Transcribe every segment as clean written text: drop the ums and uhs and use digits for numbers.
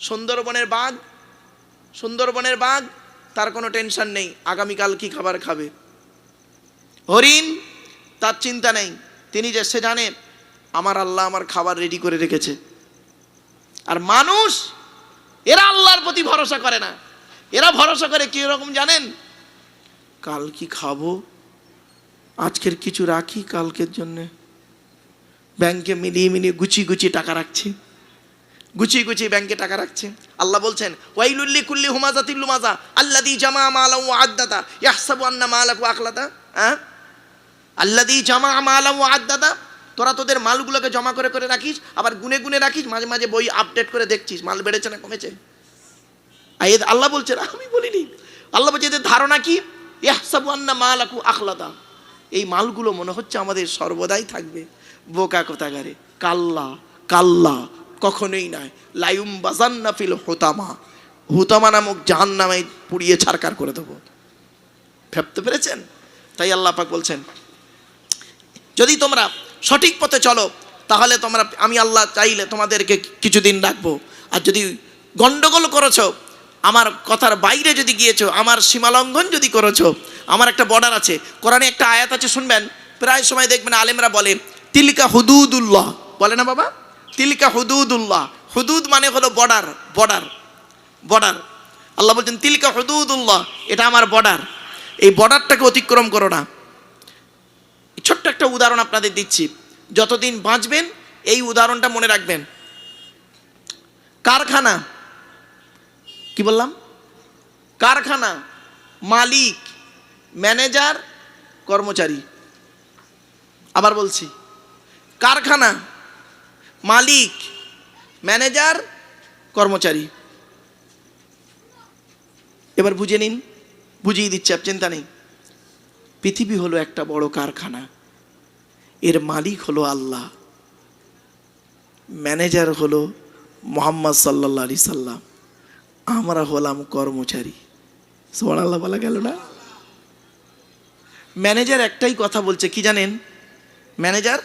সুন্দরবনের বাঘ তার কোনো টেনশন নেই, আগামীকাল কি খাবার খাবে। হরিণ তার চিন্তা নেই, তিনি যে সে জানে আমার আল্লাহ আমার খাবার রেডি করে রেখেছে। আর মানুষ এরা আল্লাহর প্রতি ভরসা করে না, এরা ভরসা করে কি রকম জানেন, কাল কি খাবো, আজকের কিছু রাখি কালকের জন্য। ব্যাংকে মিলিয়ে গুছিয়ে টাকা রাখছে, গুছিয়ে ব্যাংকে টাকা রাখছে। আল্লাহ বলছেন ওয়াইলুল লিকুল্লি হুমাযাতিল লুমাযা আল্লাযী জামা মালাহু ওয়া আদ্দাদা ইয়াহসাবু আন্না মালাহু আখলাদা। আল্লাযী জামা মালাহু ওয়া আদ্দাদা, তোরা তোদের মালগুলোকে জমা করে রাখিস, আবার গুনে রাখিস, মাঝে মাঝে বই আপডেট করে দেখছিস মাল বেড়েছে না কমেছে। আল্লাহ বলছেন, আমি বলিনি, আল্লাহ বলছে এদের ধারণা কি, ইয়াহসাবু আন্না মালাহু আখলাদা, এই মালগুলো মনে হচ্ছে আমাদের সর্বদাই থাকবে। বোকা কোথাকারে, কাল্লা কখনোই নয়। লায়ুম বাজান্না ফিল হুতামা নামক জাহান্নামে পুড়িয়ে ছারকার করে দেবো। ভাবতে পেরেছেন? তাই আল্লাহ পাক বলছেন যদি তোমরা সঠিক পথে চলো তাহলে আমি আল্লাহ চাইলে তোমাদেরকে কিছুদিন রাখবো। আর যদি গন্ডগোল করেছো, আমার কথার বাইরে যদি গিয়েছো, আমার সীমালঙ্ঘন যদি করেছো, আমার একটা বর্ডার আছে, কোরআনে একটা আয়াত আছে শুনবেন, প্রায় সময় দেখবেন আলেমরা বলে তিলকা হুদুদুল্লাহ, বলে না বাবা, তিলকা হুদুদুল্লাহ। হুদুদ মানে হলো বর্ডার। আল্লাহ বলছেন তিলকা হুদুদুল্লাহ, এটা আমার বর্ডার, এই বর্ডারটাকে অতিক্রম করো না। ছোট্ট একটা উদাহরণ আপনাদের দিচ্ছি, যতদিন বাঁচবেন এই উদাহরণটা মনে রাখবেন। কারখানা, কি বললাম, কারখানা, মালিক, ম্যানেজার, কর্মচারী। আবার বলছি, কারখানা, মালিক, ম্যানেজার, কর্মচারী। এবার বুঝে নিন, বুঝিয়ে দিচ্ছি, আর চিন্তা নেই। পৃথিবী হলো একটা বড় কারখানা, এর মালিক হলো আল্লাহ, ম্যানেজার হলো মুহাম্মদ সাল্লাল্লাহু আলাইহি সাল্লাম, আমরা হলাম কর্মচারী। সুবহানাল্লাহ বলা গেল না? ম্যানেজার একটাই কথা বলছে, কি জানেন, ম্যানেজার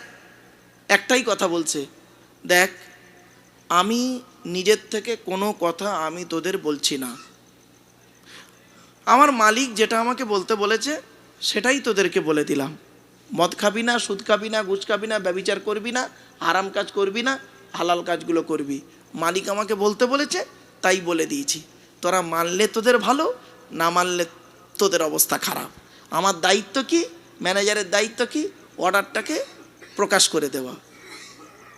একটাই কথা বলছে, দেখ আমি নিজের থেকে কোনো কথা আমি তোদের বলছি না, আমার মালিক যেটা আমাকে বলতে বলেছে সেটাই তোদেরকে বলে দিলাম। মদ খাবি না, সুদ খাবি না, ঘুষ খাবি না, ব্যভিচার করবি না, হারাম কাজ করবি না, হালাল কাজগুলো করবি। মালিক আমাকে বলতে বলেছে তাই বলে দিয়েছি, তোরা মানলে তোদের ভালো, না মানলে তোদের অবস্থা খারাপ। আমার দায়িত্ব কি, ম্যানেজারের দায়িত্ব কি, অর্ডারটাকে প্রকাশ করে দেওয়া।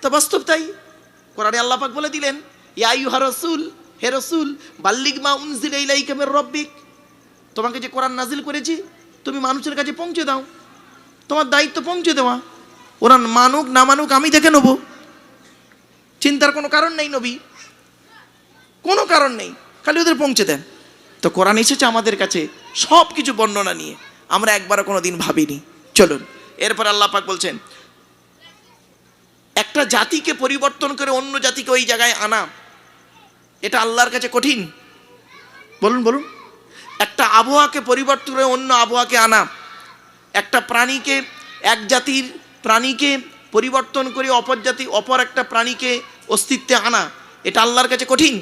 তো বাস্তব তাই, কোরআনে আল্লাহ পাক বলে দিলেন ইয়া আইয়ুহা রাসূল, হে রাসূল, বাল্লিগ মা উনজিলা ইলাইকা মির রাব্বিক, তোমাকে যে কোরআন নাজিল করেছি তুমি মানুষের কাছে পৌঁছে দাও, তোমার দায়িত্ব পৌঁছে দেওয়া। ওরা মানুক না মানুক আমি দেখে নেব, চিন্তার কোনো কারণ নেই নবী, কোনো কারণ নেই, খালি ওদের পৌঁছে দেন। তো কোরআন এসেছে আমাদের কাছে সব কিছু বর্ণনা নিয়ে, আমরা একবারও কোনো দিন ভাবিনি। চলুন এরপর আল্লাহ পাক বলছেন একটা জাতিকে পরিবর্তন করে অন্য জাতিকে ওই জায়গায় আনা, এটা আল্লাহর কাছে কঠিন? বলুন। একটা আবহাওয়াকে পরিবর্তন করে অন্য আবহাওয়াকে আনা, একটা প্রাণীকে, এক জাতির প্রাণীকে পরিবর্তন করে অপর একটা প্রাণীকে অস্তিত্বে আনা, এটা আল্লাহর কাছে কঠিন?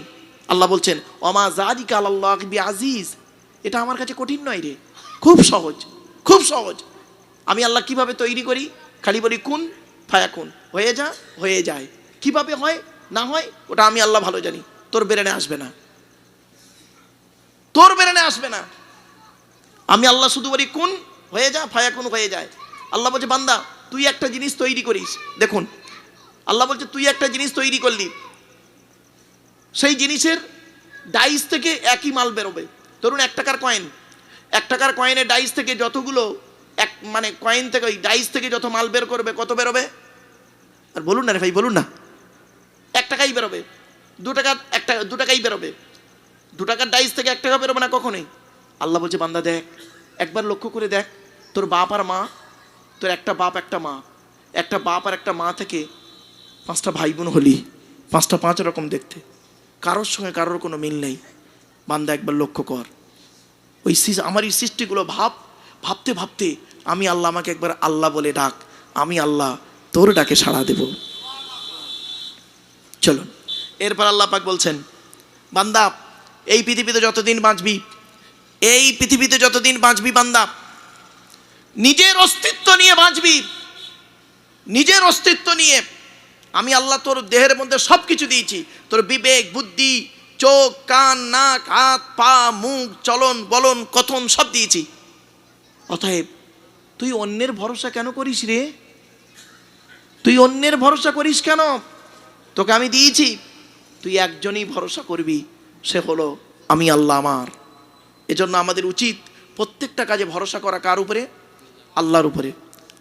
আল্লাহ বলছেন ওমা যালিকা আলাল্লাহি বিআজিজ, এটা আমার কাছে কঠিন নয় রে, খুব সহজ। আমি আল্লাহ কিভাবে তৈরি করি, খালি বলি কুন ফায়াকুন, হয়ে যায়। কিভাবে হয় না হয় ওটা আমি আল্লাহ ভালো জানি, তোর ব্রেনে আসবে না। আমি আল্লাহ শুধু বলি কুন হয়ে যা, ফায়াকুন হয়ে যায়। আল্লাহ বলছে বান্দা তুই একটা জিনিস তৈরি করিস, দেখুন আল্লাহ বলছে তুই একটা জিনিস তৈরি করলি, সেই জিনিসের ডাইস থেকে একই মাল বেরোবে। ধরুন 1 টাকার কয়েন, 1 টাকার কয়েনের ডাইস থেকে যতগুলো কয়েন থেকে ওই ডাইস থেকে যত মাল বের করবে, কত বেরোবে? আর বলুন না রে ভাই, বলুন না। 1 টাকাই বেরোবে, 2 টাকাই বেরোবে। 2 টাকার ডাইস থেকে 1 টাকা বেরোবে না কখনোই। আল্লাহ বলছে বান্দা দেখ, একবার লক্ষ্য করে দেখ, তোর বাপ আর মা, তোর একটা বাপ একটা মা, একটা বাপ আর একটা মা থেকে 5টা ভাই বোন হলি, 5টা 5 রকম দেখতে, কারোর সঙ্গে কারোর কোনো মিল নেই। বান্দা একবার লক্ষ্য কর, ওই আমার এই সৃষ্টিগুলো ভাবতে আমি আল্লাহ, আমাকে একবার আল্লাহ বলে ডাক, আমি আল্লাহ তোর ডাকে সাড়া দেব। চলুন এরপর আল্লাহ পাক বলছেন বান্দা এই পৃথিবীতে যতদিন বাঁচবি, এই পৃথিবীতে যতদিন বাঁচবি বান্দা, নিজের অস্তিত্ব নিয়ে বাঁচবি, নিজের অস্তিত্ব নিয়ে। আমি আল্লাহ তোর দেহের মধ্যে সব কিছু দিয়েছি, তোর বিবেক, বুদ্ধি, চোখ, কান, নাক, হাত, পা, মুখ, চলন বলন কথন সব দিয়েছি। অতএব তুই অন্যের ভরসা কেন করিস রে? তুই অন্যের ভরসা করিস কেন? তোকে আমি দিয়েছি, তুই একজনই ভরসা করবি, সে হলো আমি আল্লাহ আমার। এজন্য আমাদের উচিত প্রত্যেকটা কাজে ভরসা করা কার উপরে? আল্লাহর উপরে।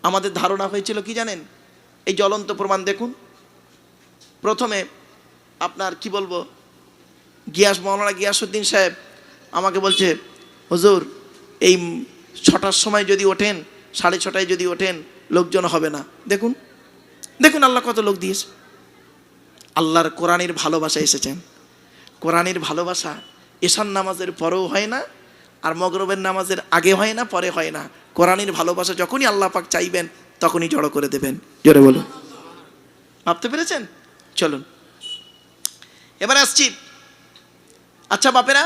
আমাদের ধারণা হয়েছিল কি জানেন? এই জ্বলন্ত প্রমাণ দেখুন। প্রথমে আপনার কি বলবো, মৌলানা গিয়াসউদ্দিন সাহেব আমাকে বলছে, হুজুর এই 6টার সময় যদি ওঠেন, 6:30টায় যদি ওঠেন লোকজন হবে না। দেখুন দেখুন আল্লাহ কত লোক দিয়েছে। আল্লাহর কোরআনের ভালোবাসা এসেছেন। কোরআনের ভালোবাসা এশার নামাজের পরেও হয় না, আর মগরবের নামাজের আগে হয় না, পরে হয় না। কোরআনের ভালোবাসা যখনই আল্লাহ পাক চাইবেন তখনই জড়ো করে দেবেন। জোরে বলুন, ভাবতে পেরেছেন? চলুন এবার আসছি। আচ্ছা বাপেরা,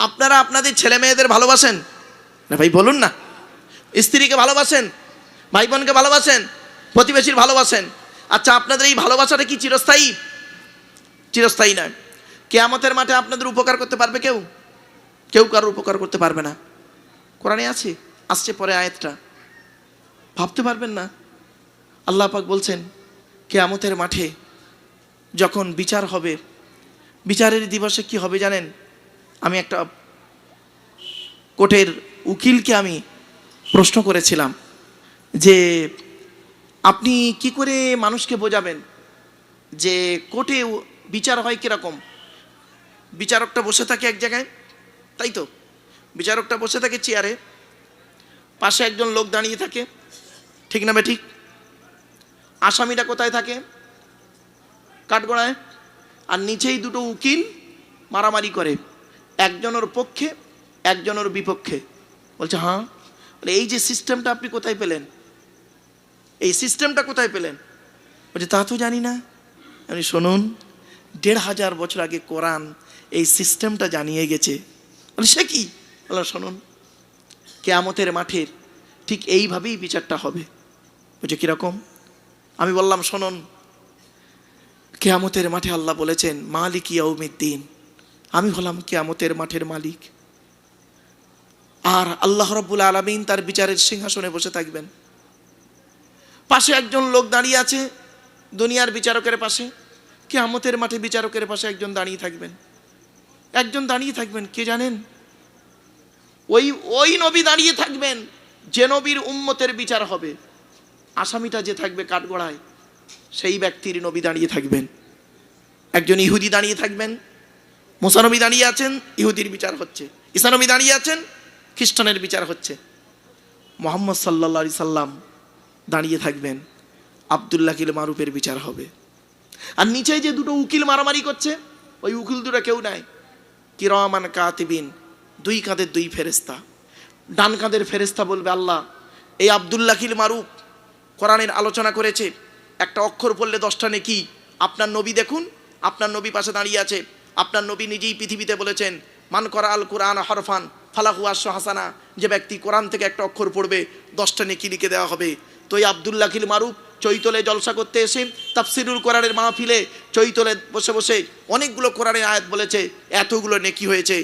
আপনারা আপনাদের ছেলে মেয়েদের ভালোবাসেন না? ভাই বলুন না। স্ত্রীকে ভালোবাসেন, ভাই বোনকে ভালোবাসেন, প্রতিবেশীর ভালোবাসেন। আচ্ছা আপনাদের এই ভালোবাসাটা কি চিরস্থায়ী? চিরস্থায়ী নয়। কিয়ামতের মাঠে আপনাদের উপকার করতে পারবে কেউ? কেউ কারোর উপকার করতে পারবে না। কোরআনে আছে, আসছে পরে আয়াতটা, ভাবতে পারবেন না। আল্লাহ পাক বলছেন কিয়ামতের মাঠে যখন বিচার হবে, বিচারের দিবসে কি হবে জানেন? আমি একটা কোর্টের উকিলকে আমি প্রশ্ন করেছিলাম যে আপনি কি করে মানুষকে বোঝাবেন যে কোর্টে বিচার হয় কিরকম? বিচারকটা বসে থাকে এক জায়গায়, তাই তো? বিচারকটা বসে থাকে চেয়ারে, পাশে একজন লোক দাঁড়িয়ে থাকে, ঠিক না ঠিক? আসামিটা কোথায় থাকে? কাঠগড়ায়। আর নিচেই দুটো উকিল মারামারি করে, একজনের পক্ষে একজনের বিপক্ষে। বলছে হ্যাঁ, এই যে সিস্টেমটা আপনি কোথায় পেলেন? এই সিস্টেমটা কোথায় পেলেন? বলছে তা তো জানি না। আমি শুনুন, 1500 বছর আগে কোরআন এই সিস্টেমটা জানিয়ে গেছে। বলে সে কি? বললাম শুনুন, কিয়ামতের মাঠের ঠিক এইভাবেই বিচারটা হবে। বলছে কিরকম? আমি বললাম শুনুন, কিয়ামতের মাঠে আল্লাহ বলেছেন মালিক ইয়াউমিদ্দিন। আমি হলাম কিয়ামতের মাঠের মালিক, আর আল্লাহ রাব্বুল আলামিন তার বিচারের সিংহাসনে বসে থাকবেন। পাশে একজন লোক দাঁড়িয়ে আছে দুনিয়ার বিচারকের পাশে, কিয়ামতের মাঠে বিচারকের পাশে একজন দাঁড়িয়ে থাকবেন। একজন দাঁড়িয়ে থাকবেন কে জানেন? ওই নবী দাঁড়িয়ে থাকবেন যে নবীর উম্মতের বিচার হবে। আসামিটা যে থাকবে কাঠগড়ায়, সেই ব্যক্তির নবী দাঁড়িয়ে থাকবেন। একজন ইহুদি দাঁড়িয়ে থাকবেন, মুসা নবী দাঁড়িয়ে আছেন, ইহুদির বিচার হচ্ছে। ঈসা নবী দাঁড়িয়ে আছেন, খ্রিস্টানের বিচার হচ্ছে। মুহাম্মদ সাল্লাল্লাহু আলাইহি সাল্লাম দাঁড়িয়ে থাকবেন, আব্দুল্লাহ কিল মারুফের বিচার হবে। আর নিচে যে দুটো উকিল মারামারি করছে, ওই উকিল দুটো কেউ নাই, কিরামান কাতিবিন, 2 কাঁধের 2 ফেরেস্তা। ডান কাঁধের ফেরেস্তা বলবে আল্লাহ এই আব্দুল্লাহ কিল মারুফ কোরআনের আলোচনা করেছে, একটা অক্ষর পড়লে 10টা নেকি। আপনার নবী দেখুন, আপনার নবী পাশে দাঁড়িয়ে আছে। আপনার নবী নিজেই পৃথিবীতে বলেছেন মান করা আল কোরআন হরফান ফালাহু আশরু হাসানা, যে ব্যক্তি কোরআন থেকে একটা অক্ষর পড়বে 10টা নেকি লিখে দেওয়া হবে। তো এই আব্দুল্লাহ কিল মারুফ চৈতলে জলসা করতে এসে তাফসিরুল কোরআনের মাহফিলে চৈতলে বসে বসে অনেকগুলো কোরআনের আয়াত বলেছে, এতগুলো নেকি হয়েছে।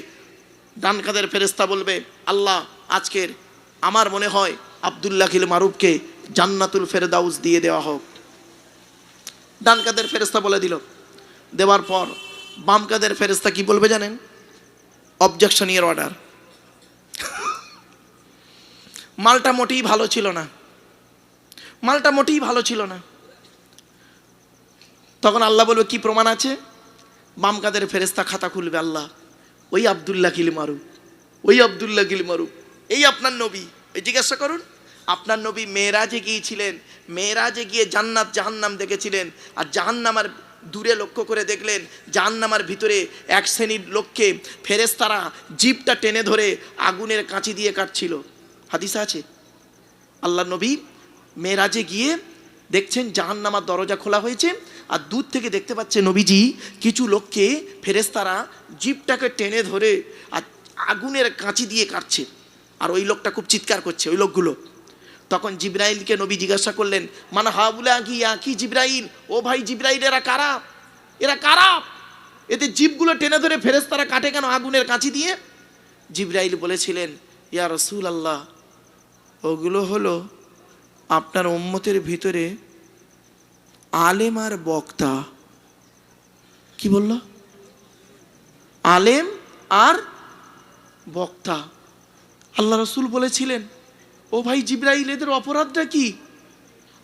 ডান কাঁধের ফেরেস্তা বলবে আল্লাহ আজকের আমার মনে হয় আব্দুল্লাহ কিল মারুফকে জান্নাতুল ফেরদাউস দিয়ে দেওয়া হোক। ডান কাঁধের ফেরেস্তা বলে দিল। দেওয়ার পর বাম কাঁধের ফেরেস্তা কি বলবে জানেন? Objection your order. মালটা মোটেই ভালো ছিল না, মালটা মোটেই ভালো ছিল না। তখন আল্লাহ বলবে কি প্রমাণ আছে? বাম কাঁধের ফেরেস্তা খাতা খুলবে, আল্লাহ ওই আব্দুল্লাহ কিল মারুফ, ওই আব্দুল্লাহ কিল মারুফ এই আপনার নবী। এই জিজ্ঞাসা করুন, আপনার নবী মেরাজে গিয়েছিলেন, মেরাজে গিয়ে জান্নাত জাহান্নাম দেখেছিলেন, আর জাহান্নামার দূরে লক্ষ্য করে দেখলেন জাহান্নামার ভিতরে এক শ্রেণীর লোককে ফেরেশতারা জিভটা টেনে ধরে আগুনের কাঁচি দিয়ে কাটছিল। হাদিসে আছে। আল্লাহ নবী মেরাজে গিয়ে দেখছেন জাহান্নামার দরজা খোলা হয়েছে, আর দূর থেকে দেখতে পাচ্ছে নবীজি কিছু লোককে ফেরেশতারা জিভটাকে টেনে ধরে আর আগুনের কাঁচি দিয়ে কাটছে, আর ওই লোকটা খুব চিৎকার করছে, ওই লোকগুলো। তখন জিবরাইলকে নবী জিজ্ঞাসা করলেন, মানে হাবুলা কি জিবরাইল, ও ভাই জিবরাইল, এরা কারা, এরা কারা, এতে জিভগুলো টেনে ধরে ফেরেশতারা কাটে কেন আগুনের কাঁচি দিয়ে? জিবরাইল বলেছিলেন, ইয়া রাসূলুল্লাহ, ওগুলো হলো আপনার উম্মতের ভিতরে আলেম আর বক্তা। কি বলল? আলেম আর বক্তা। আল্লাহ রসুল বলেছিলেন, ও ভাই জিবরাইল, এদের অপরাধটা কি?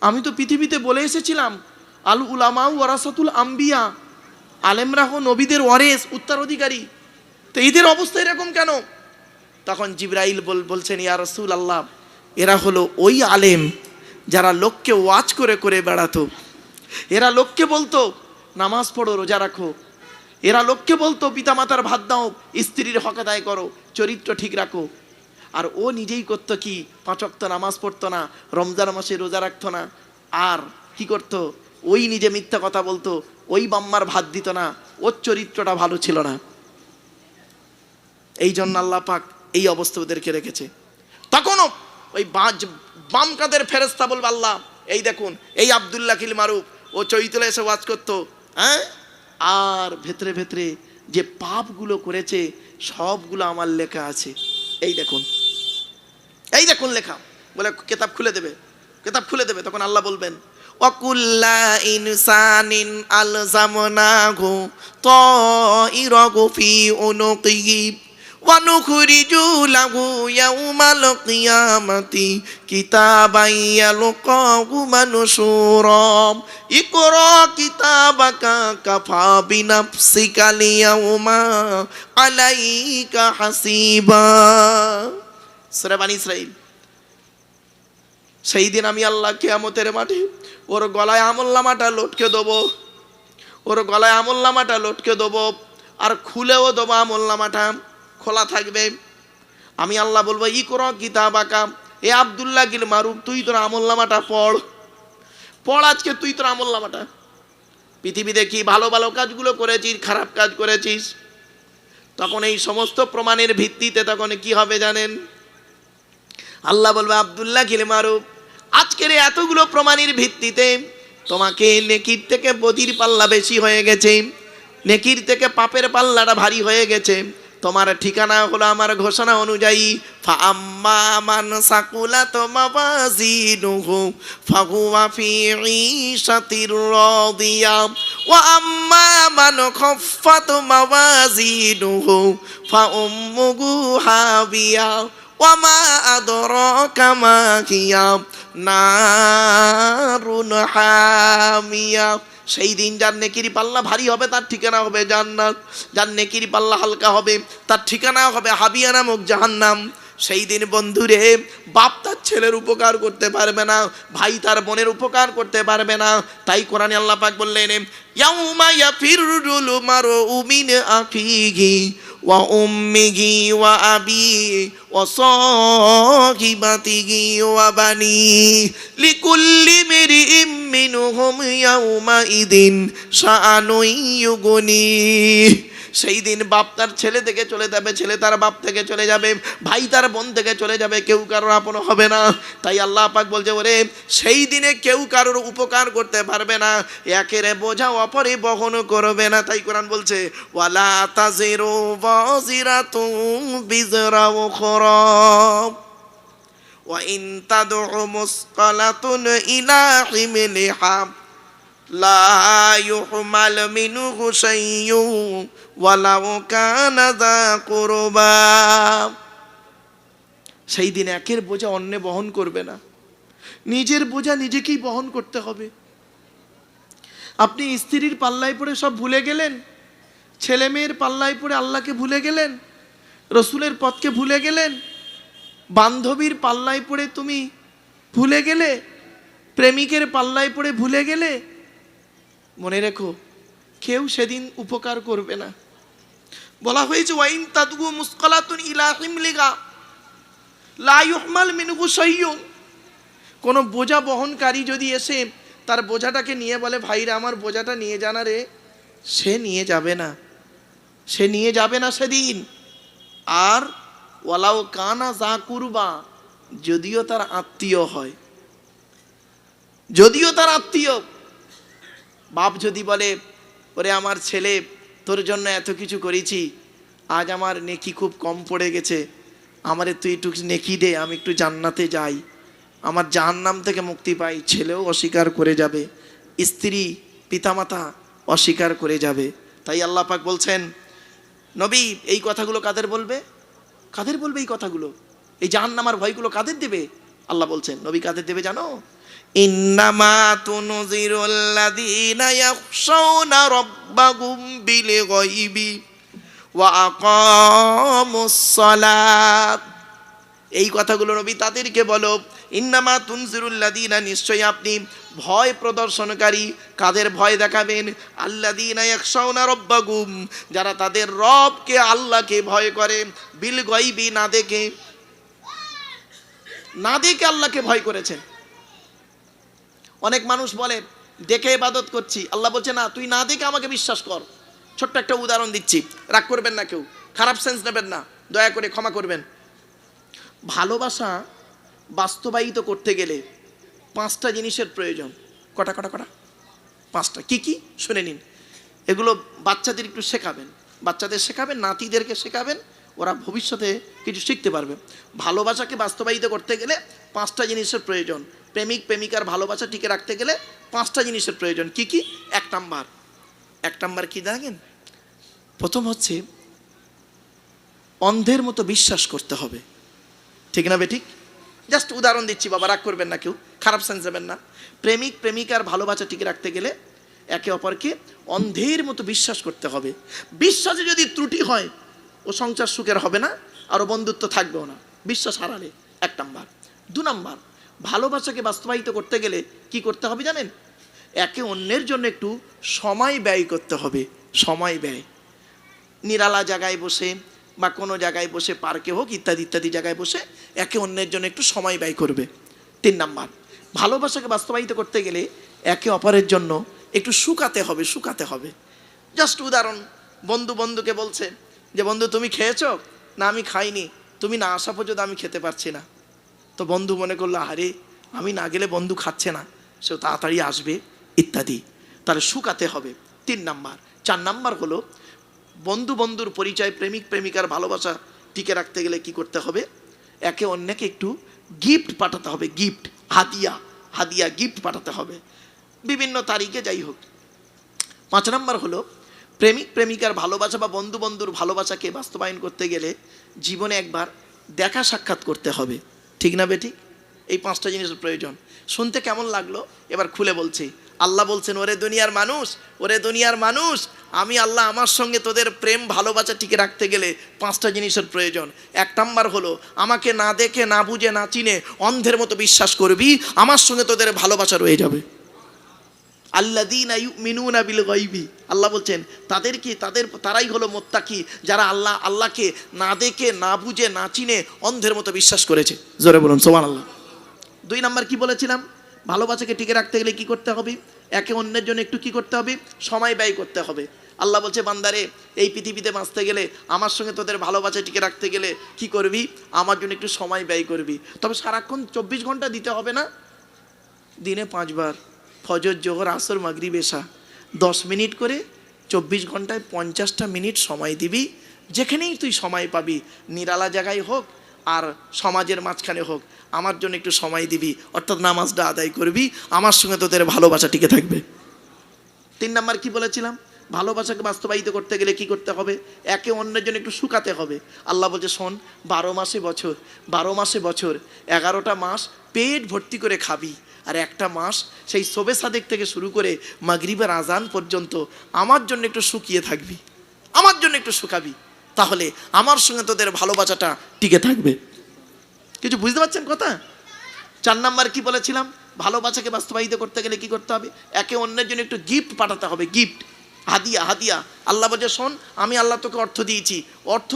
আমি তো পৃথিবীতে বলে এসেছিলাম আল উলামা ওয়ারাসাতুল আম্বিয়া, আলেমরা হো নবীদের ওয়ারেস, উত্তরাধিকারী, তো এদের অবস্থা এরকম কেন? তখন জিবরাইল বলছেন, ইয়া রাসূলুল্লাহ, এরা হলো ওই আলেম যারা লোককে ওয়াজ করে করে বেড়াতো, এরা লোককে বলতো নামাজ পড়ো, রোজা রাখো, এরা লোককে বলতো পিতামাতার ভাত দাও, স্ত্রীর হক আদায় করো, চরিত্র ঠিক রাখো, আর ও নিজেই করতো কি, 5 ওয়াক্ত নামাজ পড়তো না, রমজান মাসে রোজা রাখতো না, আর কি করতো, ওই নিজে মিথ্যা কথা বলতো, ওই বাম্মার ভাত দিত না, ওর চরিত্রটা ভালো ছিল না। এই জন্য আল্লাহ পাক এই অবস্থা ওদেরকে রেখেছে। তখনও ওই বাম কাদের ফেরেশতা বলবে, আল্লাহ এই দেখুন এই আব্দুল্লাহ কিল মারুফ, ও চৈতলে এসে ওয়াজ করতো, হ্যাঁ, আর ভেতরে ভেতরে যে পাপগুলো করেছে সবগুলো আমার লেখা আছে, এই দেখুন, এই দেখুন লেখা। বলে কিতাব খুলে দেবে, কিতাব খুলে দেবে। তখন আল্লাহ বলবেন, ওয়াকুল্লা ইনসানিন আলজামনাহু তাইরাহু ফি উনুকিহি ওয়া নুখরিজু লাহু ইয়াউমাল কিয়ামাতি কিতাবান ইয়ালকাহু মানশুরা ইকরা কিতাবাকা কাফা বিনাফসিকাল ইয়াউমা আলাইকা হাসিবা। সূরা বানী ইসরাঈল। সেই দিন আমি আল্লাহ কিয়ামতের মাঠে ওর গলায় আমলনামাটা লটকে দেবো, ওর গলায় আমলনামাটা লটকে দেবো, আর খুলেও দেবো, আমলনামাটা খোলা থাকবে। আমি আল্লাহ বলবো, ইকরা কিতাবাকা, এ আব্দুল্লাহ কিল মারুফ, তুই তোর আমলনামাটা পড়, পড় আজকে তুই তোর আমলনামাটা। পৃথিবীতে কি ভালো ভালো কাজগুলো করেছিস, খারাপ কাজ করেছিস, তখন এই সমস্ত প্রমাণের ভিত্তিতে তখন কি হবে জানেন? আল্লাহ বলবে, আব্দুল্লাহ কিল মারুফ, আজকের এতগুলো প্রমাণের ভিত্তিতে তোমাকে নেকির থেকে বদির পাল্লা বেশি হয়ে গেছে, নেকির থেকে পাপের পাল্লাটা ভারী হয়ে গেছে। তোমার ঠিকানা হলো আমার ঘোষণা অনুযায়ী, ফাআম্মা মান সাকুলাত মাওয়াজিনুহু ফাহুয়া ফি ঈশাতির রাদিয়া ওয়া আম্মা মান খাফফাত মাওয়াজিনুহু ফাউম্মুহু হাবিয়া ওয়া মা আদরাকা মা হিয়া নারুন হামিয়া। সেই দিন যার নেকির পাল্লা ভারী হবে তার ঠিকানা হবে জান্নাত, যার নেকির পাল্লা হালকা হবে তার ঠিকানা হবে হাবিয়া নামক জাহান্নাম। সেই দিন বন্ধুরে, বাপ তার ছেলের উপকার করতে পারবে না, ভাই তার বোনের উপকার করতে পারবে না। তাই কোরআনে আল্লাহ পাক বললেন, ইয়াউমা ইয়াফিরুল মারউ মিন আখিহি ওয়া উম্মিহি ওয়া আবিহি ওয়া সাহিবাতিহি ওয়া বানি লিকুল্লি মিরইম মিনহুম ইয়াউমা ইদিন শাআনুন ইউগনি। সেই দিন বাপ তার ছেলে থেকে চলে যাবে, ছেলে তার বাপ থেকে চলে যাবে, ভাই তার বোন থেকে চলে যাবে, কেউ কারোর আপন হবে না। তাই আল্লাহ পাক বলছে, ওরে সেই দিনে কেউ কারোর উপকার করতে পারবে না, একের বোঝা অপরে বহন করবে না। তাই কোরআন বলছে, ওয়ালা তাজিরু ওয়াজিরাতুন বিজরা উখরা ওয়া ইন তাদউ মুসকালাতুন ইলা হিমলিহা লা ইউহমাল মিনহু শাইয়ুন ওয়ালাউ কানা যা কুরবা। সেই দিন একের বোঝা অন্য বহন করবে না, নিজের বোঝা নিজেকেই বহন করতে হবে। আপনি স্ত্রীর পাল্লায় পড়ে সব ভুলে গেলেন, ছেলে মেয়ের পাল্লায় পড়ে আল্লাহকে ভুলে গেলেন, রসুলের পথকে ভুলে গেলেন, বান্ধবীর পাল্লায় পড়ে তুমি ভুলে গেলে, প্রেমিকের পাল্লায় পড়ে ভুলে গেলে, মনে রেখো কেউ সেদিন উপকার করবে না। বলা হয়েছে, ওয়াইন তাদগু মুসকালাতুন ইলা হিমলিগা লা ইউহমাল মিনহু শাইয়ুন, কোন বোঝা বহনকারী যদি এসে তার বোঝাটাকে নিয়ে বলে, ভাইরা আমার বোঝাটা নিয়ে জানা রে, সে নিয়ে যাবে না, সে নিয়ে যাবে না সেদিন। আর ওয়ালাও কানা যা কুরবা, যদিও তার আত্মীয় হয়, যদিও তার আত্মীয়। বাপ যদি বলে, ওরে আমার ছেলে, তোর জন্য এত কিছু করেছি, আজ আমার নেকি খুব কম পড়ে গেছে, আমারে তুই একটু নেকি দে, আমি একটু জান্নাতে যাই, আমার জাহান্নাম থেকে মুক্তি পাই। ছেলেও অস্বীকার করে যাবে, স্ত্রী পিতামাতা অস্বীকার করে যাবে। তাই আল্লাহ পাক বলছেন, নবী এই কথাগুলো কাদের বলবে? কাদের বলবে এই কথাগুলো? এই জাহান্নামের ভয়গুলো কাদের দেবে? আল্লাহ বলছেন, নবী কাদের দেবে জানো? ইন্নামা তুনজিরুল্লাযীনা ইয়াখশাউনা রাব্বাহুম বিল গায়বি ওয়া আকামুস সালাত। এই কথাগুলো নবী তাদেরকে বলো, ইন্নামা তুনজিরুল্লাযীনা, নিশ্চয়ই আপনি ভয় প্রদর্শনকারী। কাদের ভয় দেখাবেন? আল্লাযীনা ইয়াখশাউনা রাব্বাহুম, যারা তাদের রবকে আল্লাহকে ভয় করে, বিল গায়বি, না দেখে, না দেখে আল্লাহকে ভয় করেছেন। অনেক মানুষ বলে দেখে ইবাদত করছি, আল্লাহ বলছে না, তুই না দেখে আমাকে বিশ্বাস কর। ছোট্ট একটা উদাহরণ দিচ্ছি, রাগ করবেন না, কেউ খারাপ সেন্স নেবেন না, দয়া করে ক্ষমা করবেন। ভালোবাসা বাস্তবায়িত করতে গেলে 5টা জিনিসের প্রয়োজন। কটা কটা কটা? 5টা। কি কি শুনে নিন। এগুলো বাচ্চাদের একটু শেখাবেন, বাচ্চাদের শেখাবেন, নাতিদেরকে শেখাবেন, ওরা ভবিষ্যতে কিছু শিখতে পারবে। ভালোবাসাকে বাস্তবায়িত করতে গেলে 5টা জিনিসের প্রয়োজন। প্রেমিক প্রেমিকার ভালোবাসা টিকে রাখতে গেলে 5টা জিনিসের প্রয়োজন। কি কি? এক নাম্বার কি দেখেন? প্রথম হচ্ছে অন্ধের মতো বিশ্বাস করতে হবে। ঠিক না বেঠিক? জাস্ট উদাহরণ দিচ্ছি বাবা, রাগ করবেন না, কেউ খারাপ সেন্স দেবেন না। প্রেমিক প্রেমিকার ভালোবাসা টিকে রাখতে গেলে একে অপরকে অন্ধের মতো বিশ্বাস করতে হবে। বিশ্বাসে যদি ত্রুটি হয়, ও সংসার সুখের হবে না, আর বন্ধুত্ব থাকবেও না, বিশ্বাস হারালে। 1 নাম্বার। 2 নাম্বার, ভালোবাসাকে বাস্তবায়িত করতে গেলে কি করতে হবে জানেন? একে অন্যের জন্য একটু সময় ব্যয় করতে হবে। সময় ব্যয়, নিরালা জায়গায় বসে বা কোনো জায়গায় বসে, পার্কে হোক, ইত্যাদি ইত্যাদি জায়গায় বসে একে অন্যের জন্য একটু সময় ব্যয় করবে। 3 নাম্বার, ভালোবাসাকে বাস্তবায়িত করতে গেলে একে অপরের জন্য একটু শুকাতে হবে, শুকাতে হবে। জাস্ট উদাহরণ, বন্ধু বন্ধুকে বলছে যে বন্ধু তুমি খেয়েছো? না আমি খাইনি, তুমি না আসা পর্যন্ত আমি খেতে পারছি না। তো বন্ধু মনে করলো, আরে আমি না গেলে বন্ধু খাচ্ছে না, সে তাড়াতাড়ি আসবে, ইত্যাদি। তাহলে শুকাতে হবে। 3 নাম্বার। 4 নাম্বার হলো বন্ধু বন্ধুর পরিচয়, প্রেমিক প্রেমিকার ভালোবাসা টিকে রাখতে গেলে কি করতে হবে? একে অন্যকে একটু গিফট পাঠাতে হবে, গিফট, হাদিয়া, হাদিয়া গিফট পাঠাতে হবে বিভিন্ন তারিখে, যাই হোক। 5 নাম্বার হলো প্রেমিক প্রেমিকার ভালোবাসা বা বন্ধু বন্ধুর ভালোবাসাকে বাস্তবায়ন করতে গেলে জীবনে একবার দেখা সাক্ষাৎ করতে হবে। ঠিক না বেঠিক? এই 5টা জিনিসের প্রয়োজন। শুনতে কেমন লাগলো? এবার খুলে বলছি। আল্লাহ বলছেন, ওরে দুনিয়ার মানুষ, ওরে দুনিয়ার মানুষ, আমি আল্লাহ আমার সঙ্গে তোদের প্রেম ভালোবাসা টিকে রাখতে গেলে 5টা জিনিসের প্রয়োজন। 1 নাম্বার হলো আমাকে না দেখে, না বুঝে, না চিনে অন্ধের মতো বিশ্বাস করবি, আমার সঙ্গে তোদের ভালোবাসা রয়ে যাবে। আল্লাযীনা ইউমিনুনা বিল গায়বি, আল্লাহ বলছেন তারাই হলো মুত্তাকি, যারা আল্লাহকে না দেখে, না বুঝে, না চিনে অন্ধের মতো বিশ্বাস করেছে। জোরে বলুন সুবহানাল্লাহ। 2 নাম্বার কি বলেছিলাম? ভালোবাসাকে টিকে রাখতে গেলে কি করতে হবে? একে অন্যের জন্য একটু কি করতে হবে? সময় ব্যয় করতে হবে। আল্লাহ বলছে, বান্দারে এই পৃথিবীতে বাঁচতে গেলে, আমার সঙ্গে তোদের ভালোবাসা টিকে রাখতে গেলে কি করবি? আমার জন্য একটু সময় ব্যয় করবি। তবে সারাক্ষণ 24 ঘন্টা দিতে হবে না, দিনে 5 বার, ফজর, জোহর, আসর, মাগরিব, এশা, 10 মিনিট করে 24 ঘন্টায় 50টা মিনিট সময় দিবি। যেখানেই তুই সময় পাবি, নিরালা জায়গায় হোক আর সমাজের মাঝখানে হোক, আমার জন্য একটু সময় দিবি, অর্থাৎ নামাজটা আদায় করবি, আমার সঙ্গে তোদের ভালোবাসা টিকে থাকবে। 3 নাম্বার কি বলেছিলাম? ভালোবাসাকে বাস্তবায়িত করতে গেলে কি করতে হবে? একে অন্যের জন্য একটু শুকাতে হবে। আল্লাহ বলছে, শোন, 12 মাসে বছর 11টা মাস পেট ভর্তি করে খাবি, আর একটা মাস সেই শবে সাদেক থেকে শুরু করে মাগরিবের আজান পর্যন্ত আমার জন্য একটু শুকিয়ে থাকবি, আমার জন্য একটু শুকাবি, তাহলে আমার সঙ্গে তোদের ভালোবাসাটা টিকে থাকবে। কিছু বুঝতে পারছেন কথা? 4 নাম্বার কি বলেছিলাম? ভালোবাসাকে বাস্তবায়িত করতে গেলে কি করতে হবে? একে অন্যের জন্য একটু গিফট পাঠাতে হবে, গিফট। হাদিয়া হাদিয়া। আল্লাহ বলছে শোন, আমি আল্লাহ তোকে অর্থ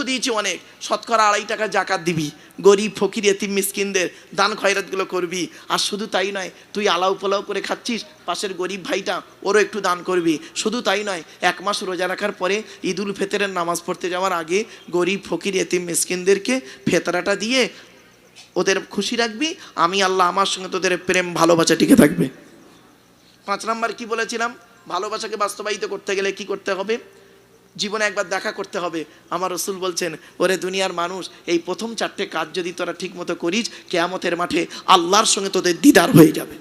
দিয়েছি অনেক, শতকরা 2.5 টাকা জাকাত দিবি, গরিব ফকির এতিম মিসকিনদের দান খয়রাতগুলো করবি। আর শুধু তাই নয়, তুই আলাউ পোলাও করে খাচ্ছিস, পাশের গরিব ভাইটা ওরও একটু দান করবি। শুধু তাই নয়, 1 মাস রোজা রাখার পরে ঈদুল ফিতরের নামাজ পড়তে যাওয়ার আগে গরিব ফকির এতিম মিসকিনদেরকে ফেতরাটা দিয়ে ওদের খুশি রাখবি। আমি আল্লাহ আমার সঙ্গে তোদের প্রেম ভালোবাসা টিকে থাকবে। 5 নাম্বার কি বলেছিলাম? ভালোবাসাকে বাস্তবায়িত করতে গেলে কি করতে হবে? জীবনে একবার দেখা করতে হবে। আমার রসুল বলছেন, ওরে দুনিয়ার মানুষ, এই প্রথম 4টে কাজ যদি তোরা ঠিক মতো করিস, কিয়ামতের মাঠে আল্লাহর সঙ্গে তোদের দিদার হয়ে যাবে।